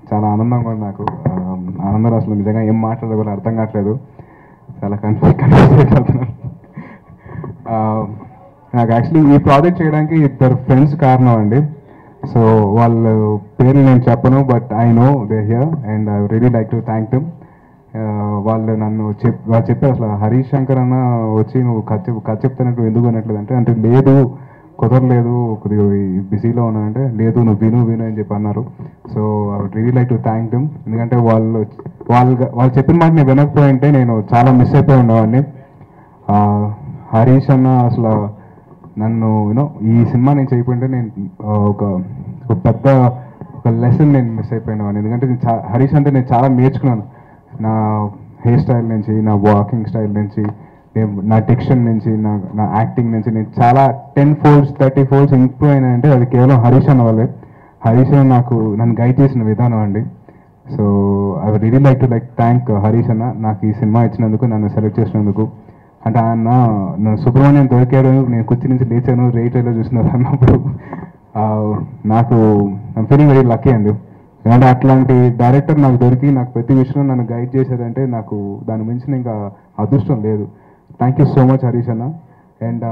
చాలా ఆనందంగా ఉంది నాకు. ఆనందం అసలు నిజంగా ఏం మాట్లాడదో కూడా అర్థం కావట్లేదు. చాలా కన్ఫ్యూజ్ అయిపోతున్నాను. నాకు యాక్చువల్లీ ఈ ప్రాజెక్ట్ చేయడానికి ఇద్దరు ఫ్రెండ్స్ కారణం అండి. సో వాళ్ళ పేర్లు నేను చెప్పను, but I know they here and I really like to thank them. వాళ్ళు వాళ్ళు చెప్పారు అసలు హరీష్ శంకర్ అన్న వచ్చి నువ్వు కథ చెప్తానంటే ఎందుకు అనట్లేదు అంటే లేదు కుదరలేదు, కొద్దిగా బిజీలో ఉన్నానంటే లేదు నువ్వు విను అని చెప్పి అన్నారు. So I would really like to thank them. ఎందుకంటే వాళ్ళు చెప్పిన మాట నేను వినకపోయింటే నేను చాలా మిస్ అయిపోయి ఉండేవాడిని. హరీష్ అన్న అసలు నన్ను యూనో ఈ సినిమా నేను చేయకుంటే నేను ఒక పెద్ద లెసన్ నేను మిస్ అయిపోయినాను. ఎందుకంటే హరీష్ అంటే నేను చాలా నేర్చుకున్నాను. నా హెయిర్ స్టైల్ నుంచి, నా వాకింగ్ స్టైల్ నుంచి, నా డిక్షన్ నుంచి, నా యాక్టింగ్ నుంచి నేను చాలా 10 folds 30 folds ఇంప్రూవ్ అయినా అంటే అది కేవలం హరీష్ అన్న వల్లే. హరీష్ అన్న నన్ను గైడ్ చేసిన విధానం అండి. So I would really like to thank Harish అన్న నాకు ఈ సినిమా ఇచ్చినందుకు, నన్ను సెలెక్ట్ చేసినందుకు. అంటే నన్ను సుబ్రహ్మణ్యం దొరికాడు, నేను కుర్చీ నుంచి లేచాను, రేట్లో చూసినారు అన్నప్పుడు నాకు ఐమ్ ఫీలింగ్ వెరీ లక్కీ అండి. ఎందుకంటే అట్లాంటి డైరెక్టర్ నాకు దొరికి నాకు ప్రతి విషయంలో నన్ను గైడ్ చేశారంటే నాకు దాని మించిన ఇంకా అదృష్టం లేదు. Thank you so much Harish అన్న. అండ్